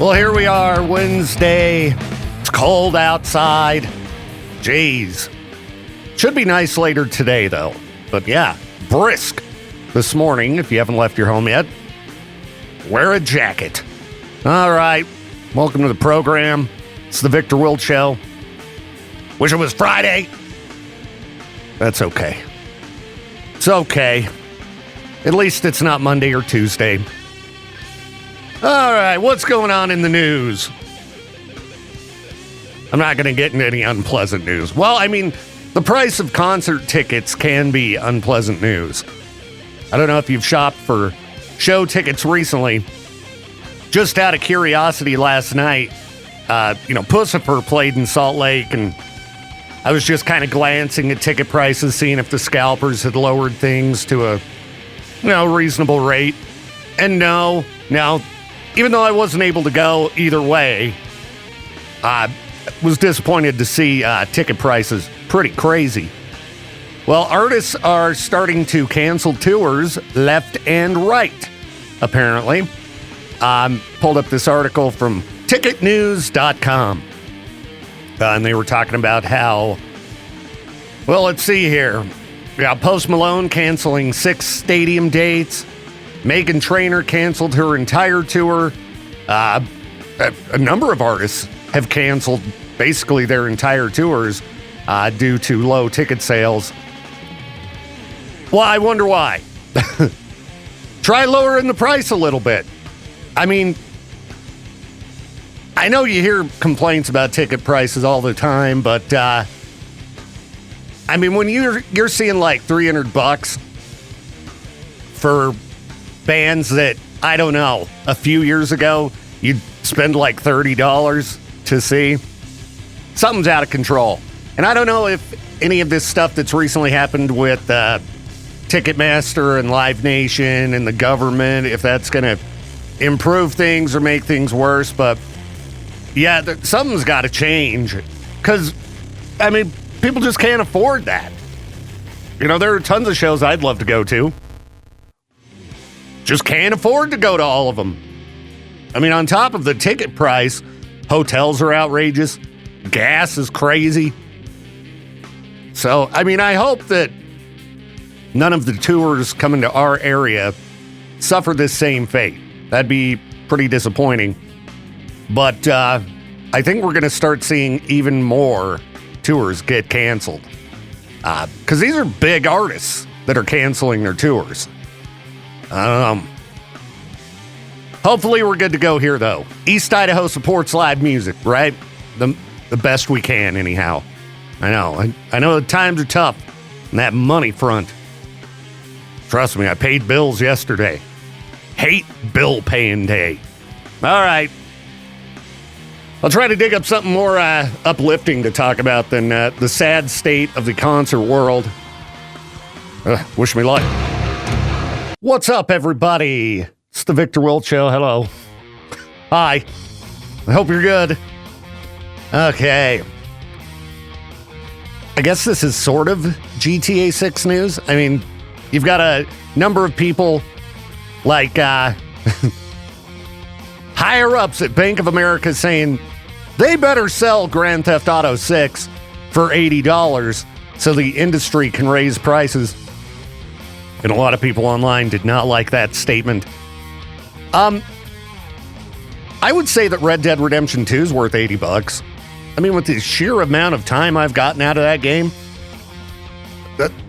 Well, here we are, Wednesday. It's cold outside. Jeez. Should be nice later today, though. But yeah, brisk this morning. If you haven't left your home yet, wear a jacket. All right. Welcome to the program. It's the Viktor Wilt Show. Wish it was Friday. That's okay. It's okay. At least it's not Monday or Tuesday. All right, what's going on in the news? I'm not going to get into any unpleasant news. Well, I mean, the price of concert tickets can be unpleasant news. I don't know if you've shopped for show tickets recently. Just out of curiosity last night, Pussifer played in Salt Lake, and I was just kind of glancing at ticket prices, seeing if the scalpers had lowered things to a, reasonable rate. And no, even though I wasn't able to go either way, I was disappointed to see ticket prices pretty crazy. Well, artists are starting to cancel tours left and right, apparently. Pulled up this article from ticketnews.com. And they were talking about how, well, let's see here. We got Post Malone canceling 6 stadium dates. Meghan Trainor canceled her entire tour. A number of artists have canceled basically their entire tours due to low ticket sales. Well, I wonder why. Try lowering the price a little bit. I mean, I know you hear complaints about ticket prices all the time, but when you're seeing like $300 for bands that, I don't know, a few years ago, you'd spend like $30 to see. Something's out of control. And I don't know if any of this stuff that's recently happened with Ticketmaster and Live Nation and the government, if that's going to improve things or make things worse. But yeah, something's got to change. Because, people just can't afford that. There are tons of shows I'd love to go to. Just can't afford to go to all of them. On top of the ticket price, hotels are outrageous. Gas is crazy. So, I hope that none of the tours coming to our area suffer this same fate. That'd be pretty disappointing. But I think we're going to start seeing even more tours get canceled. Because these are big artists that are canceling their tours. Hopefully we're good to go here, though. East Idaho supports live music, right? The best we can, anyhow. I know the times are tough on that money front. Trust me, I paid bills yesterday. Hate bill paying day. All right. I'll try to dig up something more uplifting to talk about than the sad state of the concert world. Wish me luck. What's up, everybody? It's the Viktor Wilt Show. Hello. Hi. I hope you're good. Okay. I guess this is sort of GTA 6 news. You've got a number of people like higher-ups at Bank of America saying they better sell Grand Theft Auto 6 for $80 so the industry can raise prices. And a lot of people online did not like that statement. I would say that Red Dead Redemption 2 is worth $80. With the sheer amount of time I've gotten out of that game,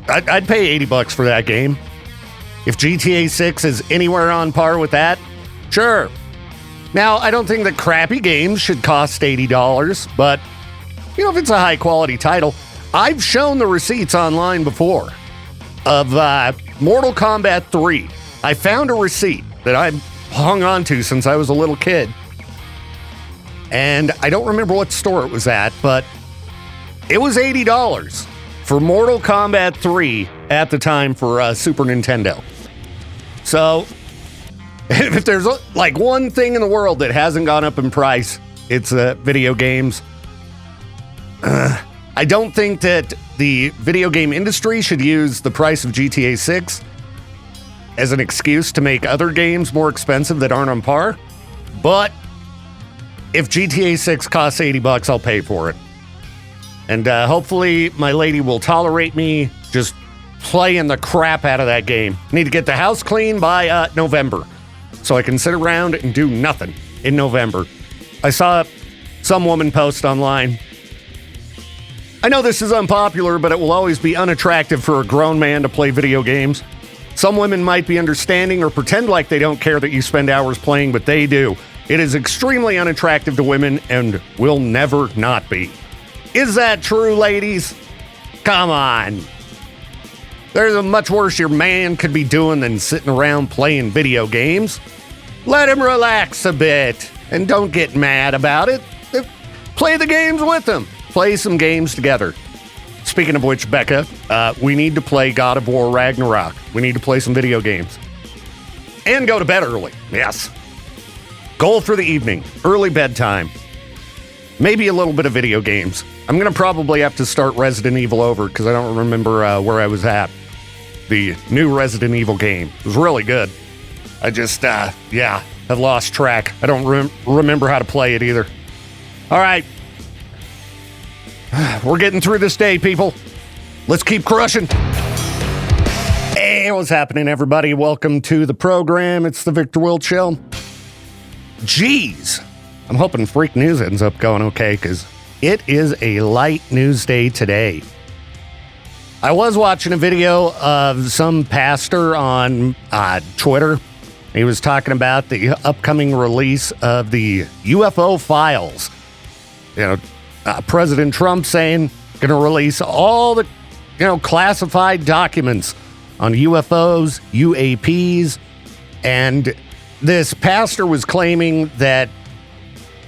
I'd pay $80 for that game. If GTA 6 is anywhere on par with that, sure. Now, I don't think that crappy games should cost $80, but, if it's a high-quality title, I've shown the receipts online before of Mortal Kombat 3. I found a receipt that I've hung on to since I was a little kid. And I don't remember what store it was at, but it was $80 for Mortal Kombat 3 at the time for Super Nintendo. So, if there's one thing in the world that hasn't gone up in price, it's video games. I don't think that the video game industry should use the price of GTA 6 as an excuse to make other games more expensive that aren't on par. But If GTA 6 costs $80, I'll pay for it. And hopefully my lady will tolerate me just playing the crap out of that game. Need to get the house clean by November so I can sit around and do nothing in November. I saw some woman post online. I know this is unpopular, but it will always be unattractive for a grown man to play video games. Some women might be understanding or pretend like they don't care that you spend hours playing, but they do. It is extremely unattractive to women and will never not be. Is that true, ladies? Come on. There's a much worse your man could be doing than sitting around playing video games. Let him relax a bit and don't get mad about it. Play the games with him. Play some games together. Speaking of which, Becca, we need to play God of War Ragnarok. We need to play some video games. And go to bed early. Yes. Goal for the evening. Early bedtime. Maybe a little bit of video games. I'm going to probably have to start Resident Evil over because I don't remember where I was at. The new Resident Evil game. It was really good. I just, have lost track. I don't remember how to play it either. All right. We're getting through this day, people. Let's keep crushing. Hey, what's happening, everybody? Welcome to the program. It's the Viktor Wilt Show. Jeez. I'm hoping Freak News ends up going okay because it is a light news day today. I was watching a video of some pastor on Twitter. He was talking about the upcoming release of the UFO files. President Trump saying going to release all the, classified documents on UFOs, UAPs, and this pastor was claiming that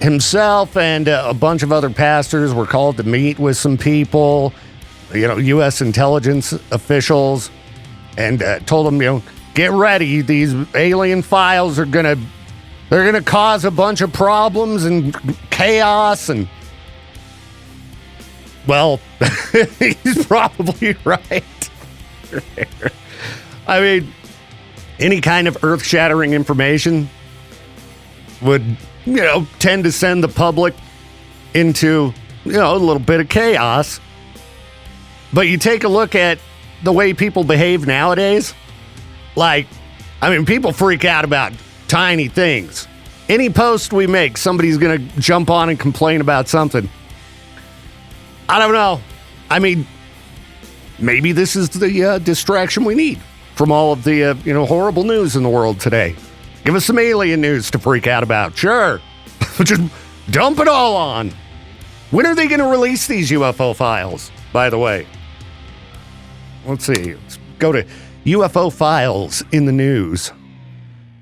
himself and a bunch of other pastors were called to meet with some people, U.S. intelligence officials, and told them, get ready. These alien files are they're gonna cause a bunch of problems and chaos. And well, he's probably right. I mean, any kind of earth-shattering information would, tend to send the public into, a little bit of chaos. But you take a look at the way people behave nowadays. People freak out about tiny things. Any post we make, somebody's going to jump on and complain about something. I don't know. Maybe this is the distraction we need from all of the, horrible news in the world today. Give us some alien news to freak out about. Sure. Just dump it all on. When are they going to release these UFO files, by the way? Let's see. Let's go to UFO files in the news.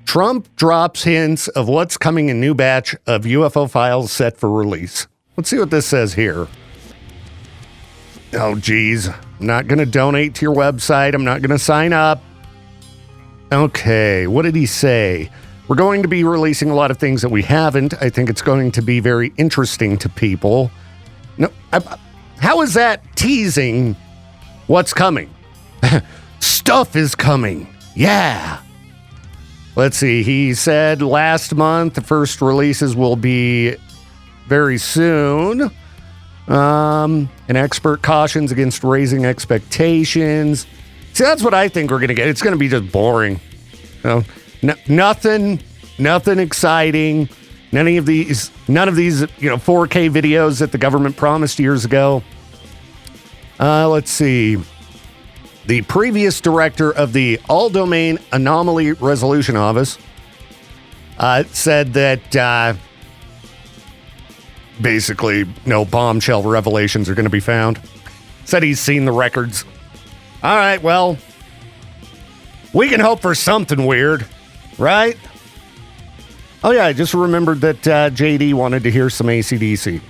Trump drops hints of what's coming in new batch of UFO files set for release. Let's see what this says here. Oh, geez. I'm not going to donate to your website. I'm not going to sign up. Okay, what did he say? We're going to be releasing a lot of things that we haven't. I think it's going to be very interesting to people. No, how is that teasing what's coming? Stuff is coming. Yeah. Let's see. He said last month the first releases will be very soon. An expert cautions against raising expectations. See, that's what I think we're going to get. It's going to be just boring. Nothing exciting. None of these, 4K videos that the government promised years ago. Let's see. The previous director of the All-Domain Anomaly Resolution Office said that basically no bombshell revelations are going to be found. Said he's seen the records. All right, well, we can hope for something weird, right? Oh, yeah, I just remembered that JD wanted to hear some AC/DC.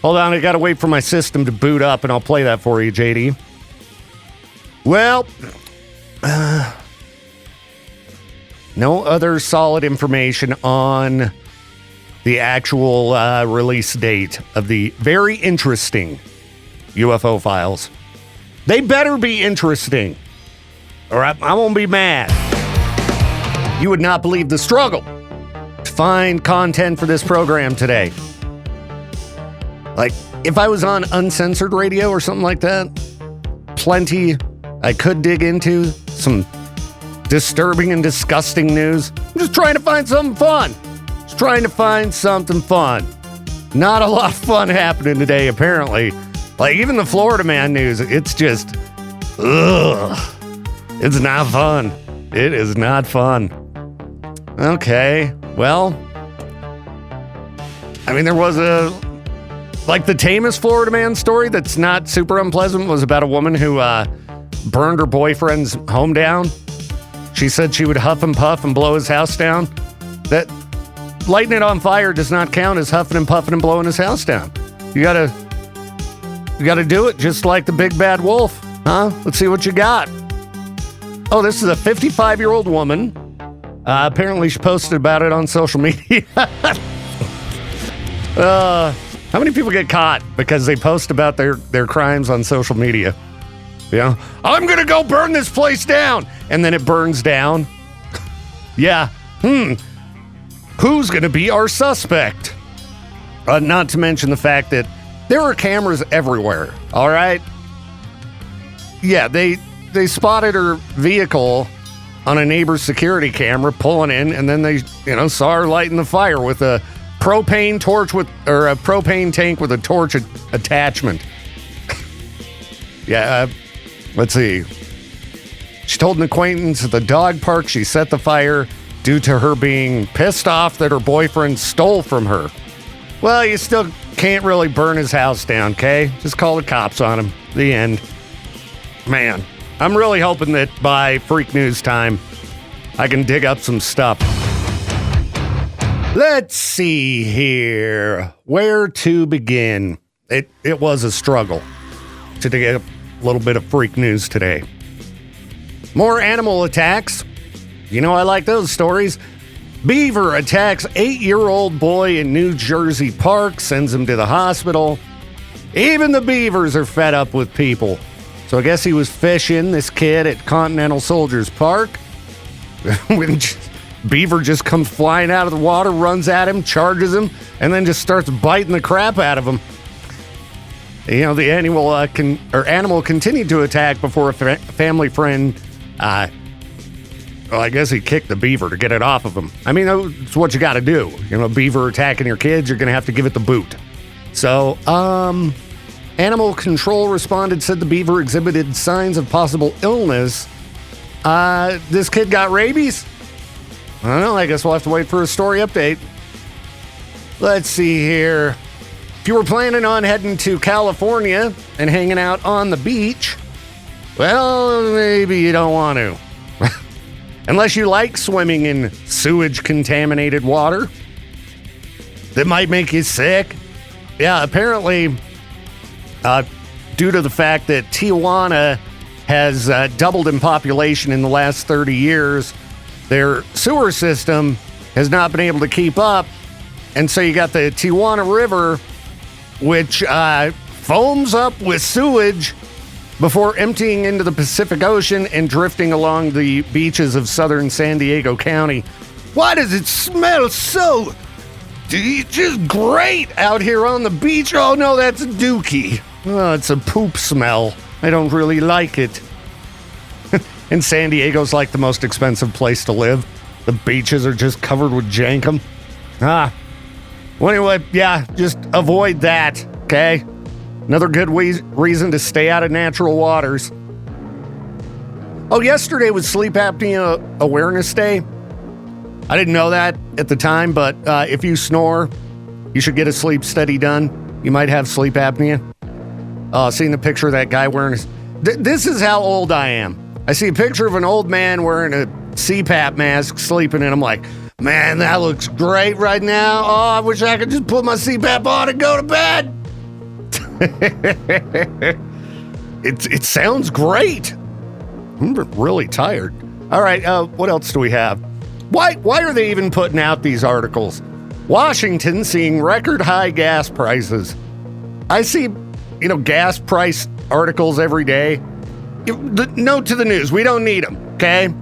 Hold on, I got to wait for my system to boot up, and I'll play that for you, JD. Well, no other solid information on the actual release date of the very interesting UFO files. They better be interesting, or I won't be mad. You would not believe the struggle to find content for this program today. Like, if I was on uncensored radio or something like that, plenty I could dig into, some disturbing and disgusting news. I'm just trying to find something fun. Just trying to find something fun. Not a lot of fun happening today, apparently. Like, even the Florida man news, it's just, ugh. It's not fun. It is not fun. Okay, well, I mean, there was like the tamest Florida man story that's not super unpleasant was about a woman who burned her boyfriend's home down. She said she would huff and puff and blow his house down. That lighting it on fire does not count as huffing and puffing and blowing his house down. You gotta do it just like the big bad wolf, huh? Let's see what you got. Oh, this is a 55-year-old woman. Apparently she posted about it on social media. How many people get caught because they post about their crimes on social media? Yeah. I'm gonna go burn this place down. And then it burns down. Yeah. Who's gonna be our suspect? Not to mention the fact that there are cameras everywhere, all right? Yeah, they spotted her vehicle on a neighbor's security camera pulling in, and then they, saw her lighting the fire with a propane tank with a torch attachment. Yeah, let's see. She told an acquaintance at the dog park she set the fire due to her being pissed off that her boyfriend stole from her. Well, you still can't really burn his house down, okay? Just call the cops on him. The end. Man, I'm really hoping that by Freak News time, I can dig up some stuff. Let's see here. Where to begin? It was a struggle to dig up a little bit of Freak News today. More animal attacks. I like those stories. Beaver attacks 8-year-old boy in New Jersey park, sends him to the hospital. Even the beavers are fed up with people. So I guess he was fishing, this kid, at Continental Soldiers Park. When beaver just comes flying out of the water, runs at him, charges him, and then just starts biting the crap out of him. The animal continued to attack before a family friend, I guess he kicked the beaver to get it off of him. I mean, that's what you got to do. Beaver attacking your kids, you're going to have to give it the boot. So, animal control responded, said the beaver exhibited signs of possible illness. This kid got rabies? I don't know. I guess we'll have to wait for a story update. Let's see here. If you were planning on heading to California and hanging out on the beach, well, maybe you don't want to. Unless you like swimming in sewage-contaminated water. That might make you sick. Yeah, apparently, due to the fact that Tijuana has doubled in population in the last 30 years, their sewer system has not been able to keep up. And so you got the Tijuana River, which foams up with sewage before emptying into the Pacific Ocean and drifting along the beaches of southern San Diego County. Why does it smell so just great out here on the beach? Oh no, that's a dookie. Oh, it's a poop smell. I don't really like it. And San Diego's like the most expensive place to live. The beaches are just covered with jankum. Well, anyway, yeah, just avoid that, okay? Another good reason to stay out of natural waters. Oh, yesterday was Sleep Apnea Awareness Day. I didn't know that at the time, but if you snore, you should get a sleep study done. You might have sleep apnea. Seeing the picture of that guy wearing this is how old I am. I see a picture of an old man wearing a CPAP mask sleeping, and I'm like, man, that looks great right now. Oh, I wish I could just put my CPAP on and go to bed. It sounds great. I'm really tired. All right, what else do we have? Why are they even putting out these articles? Washington seeing record high gas prices. I see, gas price articles every day. Note to the news, we don't need them, okay?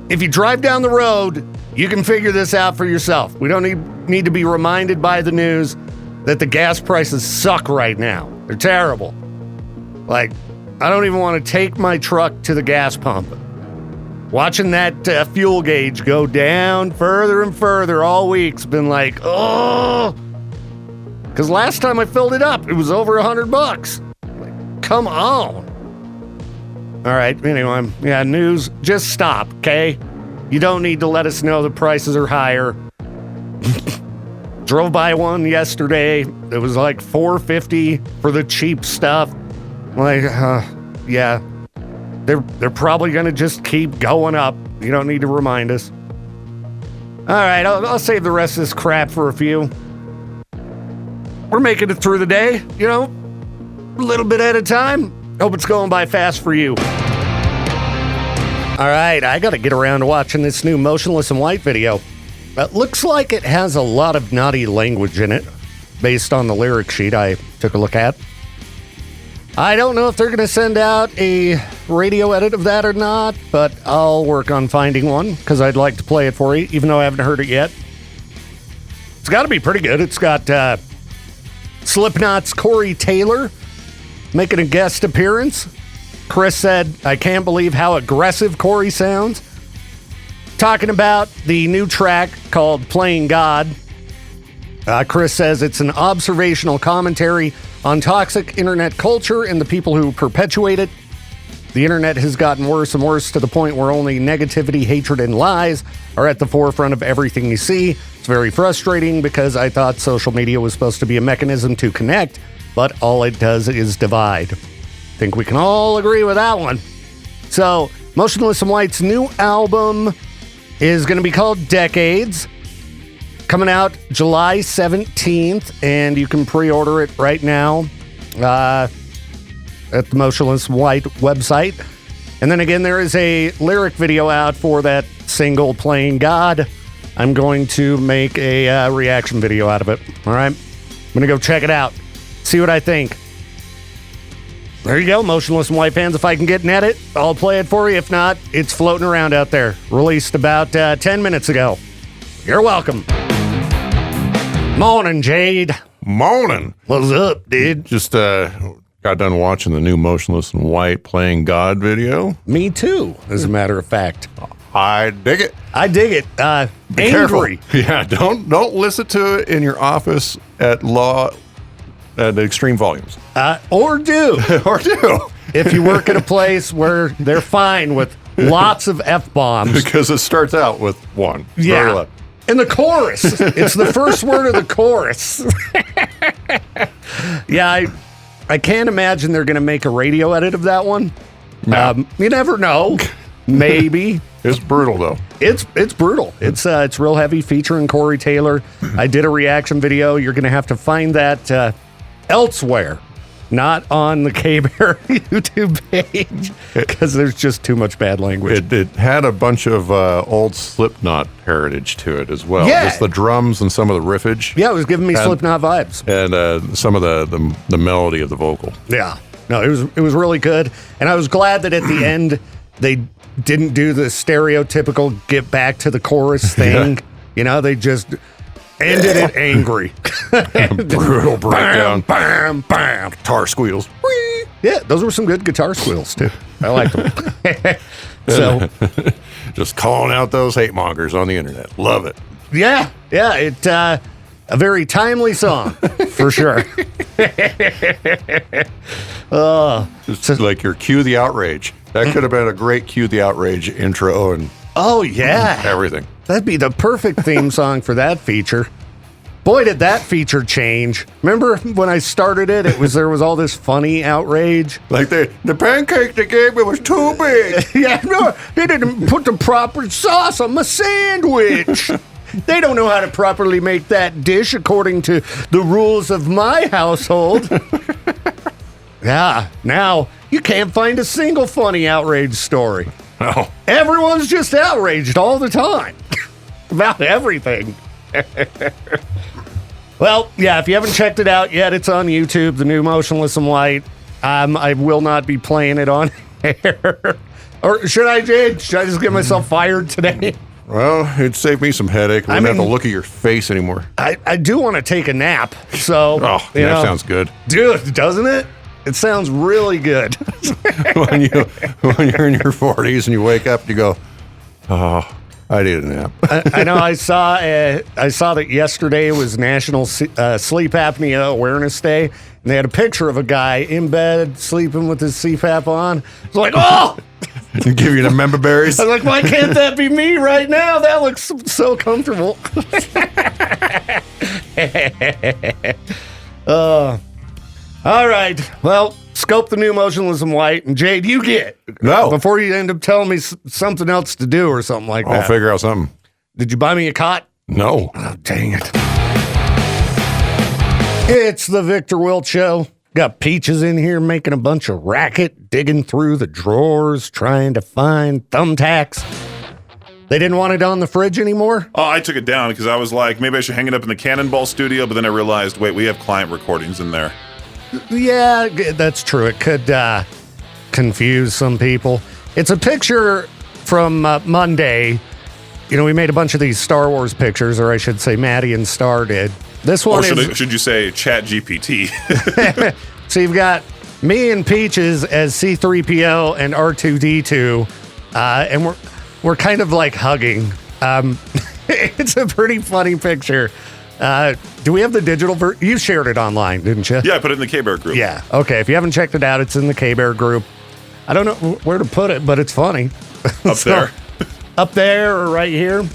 If you drive down the road You can figure this out for yourself. We don't need to be reminded by the news that the gas prices suck right now. They're terrible. Like, I don't even want to take my truck to the gas pump. Watching that fuel gauge go down further and further all week's been like, oh. Because last time I filled it up, it was over $100. Like, come on. All right, anyway, yeah, news, just stop, okay? You don't need to let us know the prices are higher. Drove by one yesterday. It was like $4.50 for the cheap stuff. Like, yeah, they're probably gonna just keep going up. You don't need to remind us. All right, I'll save the rest of this crap for a few. We're making it through the day, you know, a little bit at a time. Hope it's going by fast for you. All right, I got to get around to watching this new Motionless in White video. It looks like it has a lot of naughty language in it, based on the lyric sheet I took a look at. I don't know if they're going to send out a radio edit of that or not, but I'll work on finding one, because I'd like to play it for you, even though I haven't heard it yet. It's got to be pretty good. It's got Slipknot's Corey Taylor making a guest appearance. Chris said, I can't believe how aggressive Corey sounds. Talking about the new track called Playing God. Chris says it's an observational commentary on toxic internet culture and the people who perpetuate it. The internet has gotten worse and worse to the point where only negativity, hatred, and lies are at the forefront of everything you see. It's very frustrating because I thought social media was supposed to be a mechanism to connect, but all it does is divide. I think we can all agree with that one. So, Motionless in White's new album is going to be called Decades. Coming out July 17th, and you can pre-order it right now at the Motionless White website. And then again, there is a lyric video out for that single, Playing God. I'm going to make a reaction video out of it. All right? I'm going to go check it out. See what I think. There you go, Motionless in White fans. If I can get an edit, I'll play it for you. If not, it's floating around out there. Released about 10 minutes ago. You're welcome. Morning, Jade. Morning. What's up, dude? Just got done watching the new Motionless in White Playing God video. Me too, as a matter of fact. I dig it. I dig it. Be angry. Careful. Yeah, don't listen to it in your office at extreme volumes. Or do. Or do. If you work at a place where they're fine with lots of F-bombs. Because it starts out with one. Yeah. In the chorus. It's the first word of the chorus. Yeah, I can't imagine they're going to make a radio edit of that one. No. You never know. Maybe. It's brutal, though. It's brutal. It's real heavy, featuring Corey Taylor. I did a reaction video. You're going to have to find that elsewhere, not on the K-Bear YouTube page, because there's just too much bad language. It had a bunch of old Slipknot heritage to it as well. Yeah. Just the drums and some of the riffage. Yeah, it was giving me Slipknot vibes. And some of the melody of the vocal. Yeah. No, it was really good. And I was glad that at the end they didn't do the stereotypical get back to the chorus thing. Yeah. You know, they just ended it angry. Brutal breakdown. Bam, bam. Guitar squeals. Whee! Yeah, those were some good guitar squeals, too. I liked them. So, just calling out those hate mongers on the internet. Love it. Yeah, it a very timely song, for sure. Just like your Cue the Outrage. That could have been a great Cue the Outrage intro and everything. That'd be the perfect theme song for that feature. Boy, did that feature change. Remember when I started it, there was all this funny outrage? Like the pancake they gave me was too big. Yeah, no, they didn't put the proper sauce on my sandwich. They don't know how to properly make that dish according to the rules of my household. Yeah, now you can't find a single funny outrage story. Oh. Everyone's just outraged all the time about everything. Well, yeah, if you haven't checked it out yet, it's on YouTube, the new Motionless in White. I will not be playing it on air. Or should I, Jade? Should I just get myself fired today? Well, it'd save me some headache. I wouldn't have to look at your face anymore. I do want to take a nap. So, that sounds good. Dude, doesn't it? It sounds really good. when you're in your 40s and you wake up and you go, oh, I need a nap. I know. I saw that yesterday was National Sleep Apnea Awareness Day, and they had a picture of a guy in bed sleeping with his CPAP on. It's like, oh! Give you the member berries. I'm like, why can't that be me right now? That looks so comfortable. All right. Well, scope the new motionless white, and Jade, you get. No. Before you end up telling me something else to do or something like that. I'll figure out something. Did you buy me a cot? No. Oh, dang it. It's the Viktor Wilt Show. Got Peaches in here making a bunch of racket, digging through the drawers, trying to find thumbtacks. They didn't want it on the fridge anymore? Oh, I took it down because I was like, maybe I should hang it up in the Cannonball studio, but then I realized, wait, we have client recordings in there. Yeah, that's true. It could confuse some people. It's a picture from Monday. You know, we made a bunch of these Star Wars pictures, or I should say Maddie and Star did. This one should you say Chat GPT? So you've got me and Peaches as C-3PO and R2-D2, and we're kind of like hugging. It's a pretty funny picture. Do we have the digital version? You shared it online, didn't you? Yeah, I put it in the K-Bear group. Yeah. Okay. If you haven't checked it out, it's in the K-Bear group. I don't know where to put it, but it's funny. Up there? Up there or right here,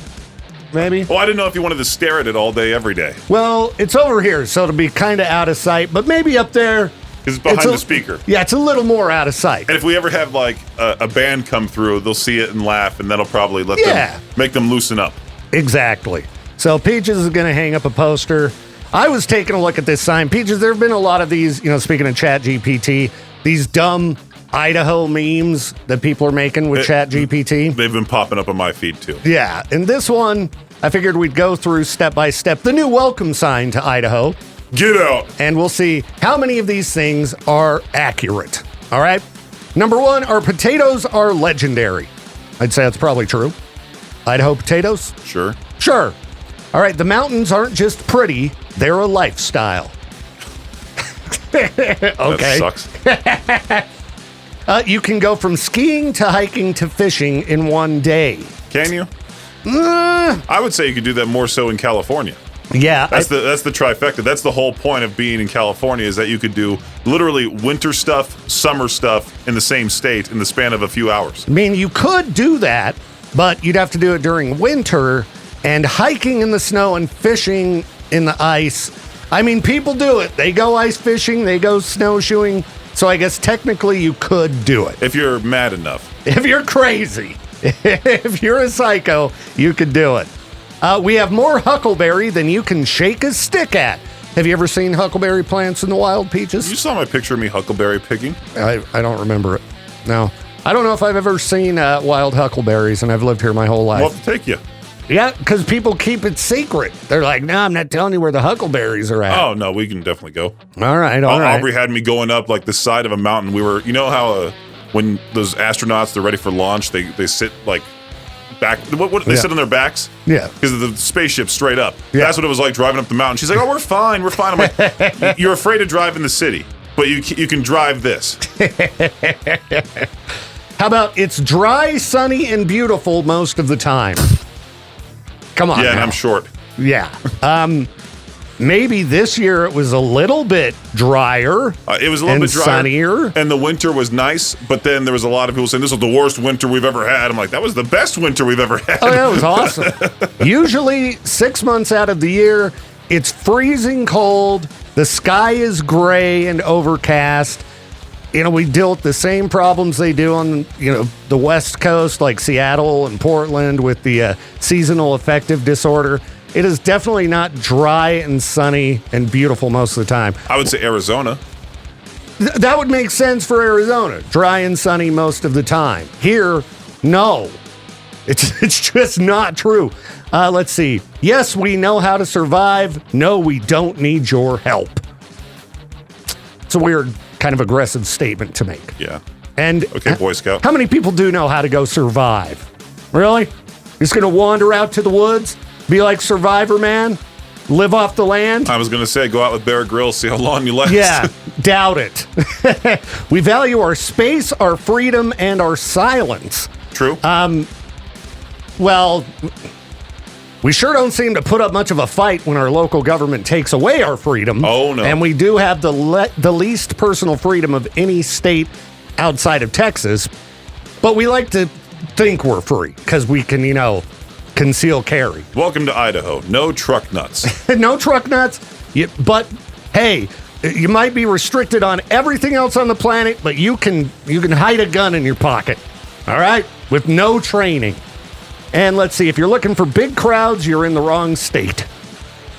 maybe? Well, I didn't know if you wanted to stare at it all day, every day. Well, it's over here, so it'll be kind of out of sight, but maybe up there. Because it's behind the speaker. Yeah, it's a little more out of sight. And if we ever have, like, a band come through, they'll see it and laugh, and that'll probably make them loosen up. Exactly. So Peaches is going to hang up a poster. I was taking a look at this sign. Peaches, there have been a lot of these, speaking of Chat GPT, these dumb Idaho memes that people are making with Chat GPT. They've been popping up on my feed, too. Yeah. And this one, I figured we'd go through step by step the new welcome sign to Idaho. Get out. And we'll see how many of these things are accurate. All right. Number one, our potatoes are legendary. I'd say that's probably true. Idaho potatoes? Sure. Sure. All right. The mountains aren't just pretty, they're a lifestyle. Okay. That sucks. You can go from skiing to hiking to fishing in one day. Can you? I would say you could do that more so in California. Yeah. That's the trifecta. That's the whole point of being in California, is that you could do literally winter stuff, summer stuff in the same state in the span of a few hours. I mean, you could do that, but you'd have to do it during winter, and hiking in the snow and fishing in the ice. I mean, people do it. They go ice fishing, they go snowshoeing. So I guess technically you could do it. If you're mad enough. If you're crazy. If you're a psycho, you could do it. We have more huckleberry than you can shake a stick at. Have you ever seen huckleberry plants in the wild, Peaches? You saw my picture of me huckleberry picking? I don't remember it. No. I don't know if I've ever seen wild huckleberries, and I've lived here my whole life. We'll have to take you. Yeah, because people keep it secret. They're like, no, I'm not telling you where the huckleberries are at. Oh, no, we can definitely go. All right. Aubrey had me going up like the side of a mountain. We were, you know how when those astronauts, they're ready for launch, they sit like back, what they sit on their backs? Yeah. Because the spaceship's straight up. Yeah. That's what it was like driving up the mountain. She's like, oh, we're fine. I'm like, you're afraid to drive in the city, but you can drive this. How about it's dry, sunny, and beautiful most of the time? Come on. Yeah, now. and I'm short. Yeah. Maybe this year it was a little bit drier. It was a little bit drier. Sunnier. And the winter was nice, but then there was a lot of people saying this was the worst winter we've ever had. I'm like, that was the best winter we've ever had. Oh, yeah, it was awesome. Usually 6 months out of the year, it's freezing cold. The sky is gray and overcast. We deal with the same problems they do on, the West Coast, like Seattle and Portland with the seasonal affective disorder. It is definitely not dry and sunny and beautiful most of the time. I would say Arizona. That would make sense for Arizona. Dry and sunny most of the time. Here, no. It's just not true. Let's see. Yes, we know how to survive. No, we don't need your help. It's a weird, kind of aggressive statement to make. Yeah. And okay, Boy Scout. How many people do know how to go survive? Really? Just going to wander out to the woods, be like Survivor Man, live off the land? I was going to say, go out with Bear Grylls, see how long you last. Yeah, doubt it. We value our space, our freedom, and our silence. True. Well, we sure don't seem to put up much of a fight when our local government takes away our freedom. Oh, no. And we do have the least personal freedom of any state outside of Texas. But we like to think we're free because we can, conceal carry. Welcome to Idaho. No truck nuts. No truck nuts. But, hey, you might be restricted on everything else on the planet, but you can hide a gun in your pocket. All right? With no training. And let's see, if you're looking for big crowds, you're in the wrong state.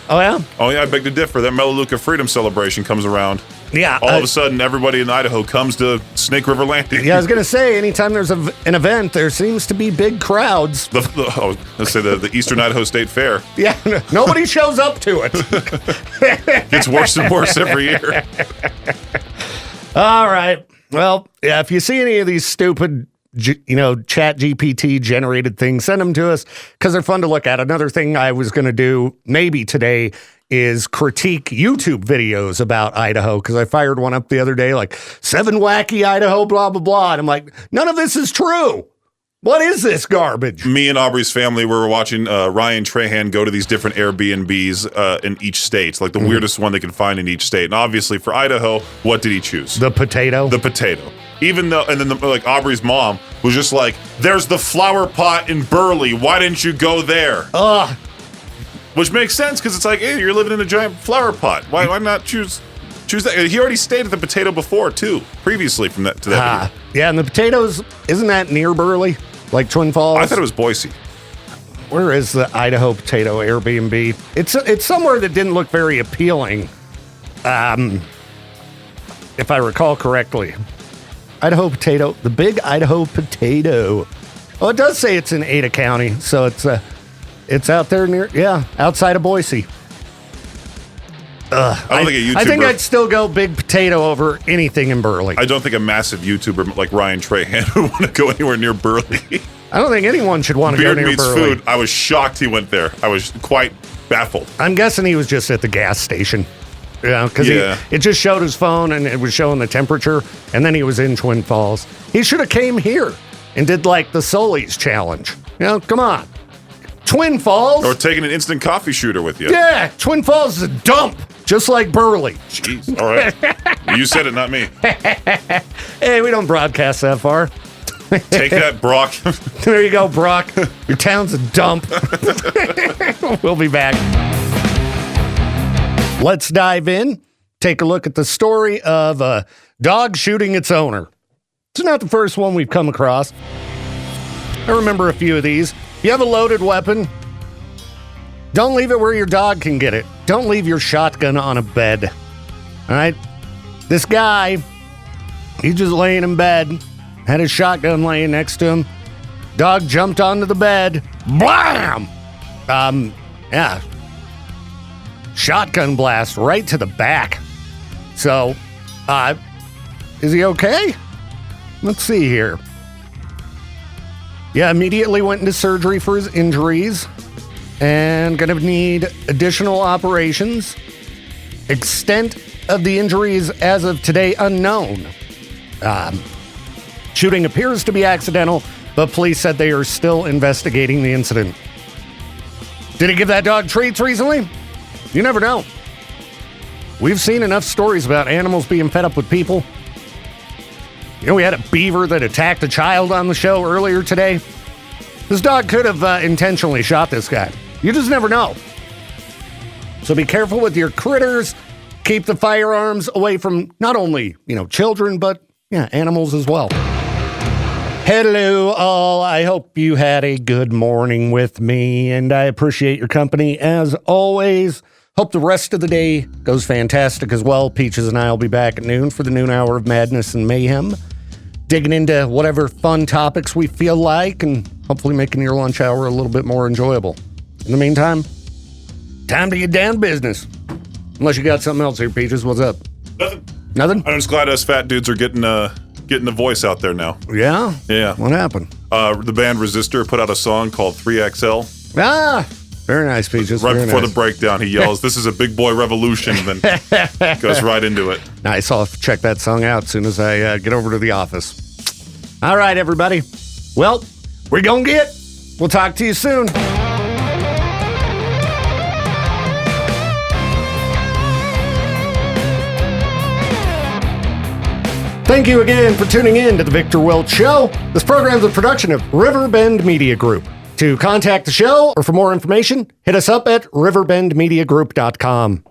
Oh, yeah? Oh, yeah, I beg to differ. That Melaleuca Freedom Celebration comes around. Yeah. All of a sudden, everybody in Idaho comes to Snake River Landing. Yeah, I was going to say, anytime there's an event, there seems to be big crowds. The Eastern Idaho State Fair. Yeah, nobody shows up to it. Gets worse and worse every year. All right. Well, yeah, if you see any of these stupid Chat GPT generated things, send them to us because they're fun to look at. Another thing I was going to do maybe today is critique YouTube videos about Idaho because I fired one up the other day, like 7 wacky Idaho, blah, blah, blah. And I'm like, none of this is true. What is this garbage? Me and Aubrey's family were watching Ryan Trahan go to these different Airbnbs in each state. It's like the weirdest one they can find in each state. And obviously for Idaho, what did he choose? The potato? The potato. Even though, and then Aubrey's mom was just like, there's the flower pot in Burley. Why didn't you go there? Ugh. Which makes sense because it's like, hey, you're living in a giant flower pot. Why not choose that? He already stayed at the potato before too, previously from that to that. Yeah, and the potatoes, isn't that near Burley? Like Twin Falls? I thought it was Boise. Where is the Idaho potato Airbnb? It's somewhere that didn't look very appealing. If I recall correctly. Idaho potato, the big Idaho potato. Oh, it does say it's in Ada County, so it's out there outside of Boise. I think I'd still go big potato over anything in Burley. I don't think a massive YouTuber like Ryan Trahan would want to go anywhere near Burley. I don't think anyone should want to go near Beard Burley. Meets Food. I was shocked he went there. I was quite baffled. I'm guessing he was just at the gas station. Because it just showed his phone and it was showing the temperature, and then he was in Twin Falls. He should have came here and did like the Sully's challenge. Come on. Twin Falls. Or taking an instant coffee shooter with you. Yeah, Twin Falls is a dump, just like Burley. Jeez, all right. You said it, not me. Hey, we don't broadcast that far. Take that, Brock. There you go, Brock. Your town's a dump. We'll be back. Let's dive in, take a look at the story of a dog shooting its owner. It's not the first one we've come across. I remember a few of these. You have a loaded weapon, don't leave it where your dog can get it. Don't leave your shotgun on a bed. All right? This guy, he's just laying in bed, had his shotgun laying next to him. Dog jumped onto the bed. Blam! Shotgun blast right to the back. So, is he okay? Let's see here. Yeah, immediately went into surgery for his injuries and gonna need additional operations. Extent of the injuries as of today unknown. Shooting appears to be accidental, but police said they are still investigating the incident. Did he give that dog treats recently? You never know. We've seen enough stories about animals being fed up with people. We had a beaver that attacked a child on the show earlier today. This dog could have intentionally shot this guy. You just never know. So be careful with your critters. Keep the firearms away from not only, children, but animals as well. Hello, all. I hope you had a good morning with me, and I appreciate your company as always. Hope the rest of the day goes fantastic as well. Peaches and I will be back at noon for the noon hour of madness and mayhem, digging into whatever fun topics we feel like and hopefully making your lunch hour a little bit more enjoyable. In the meantime, time to get down to business. Unless you got something else here, Peaches. What's up? Nothing. Nothing? I'm just glad us fat dudes are getting getting the voice out there now. Yeah? Yeah. What happened? The band Resistor put out a song called 3XL. Ah! Very nice, Peaches. Right Very before nice. the breakdown, he yells, "This is a big boy revolution," and then goes right into it. Nice. I'll check that song out as soon as I get over to the office. All right, everybody. Well, we're going to get. We'll talk to you soon. Thank you again for tuning in to the Viktor Wilt Show. This program is a production of Riverbend Media Group. To contact the show or for more information, hit us up at riverbendmediagroup.com.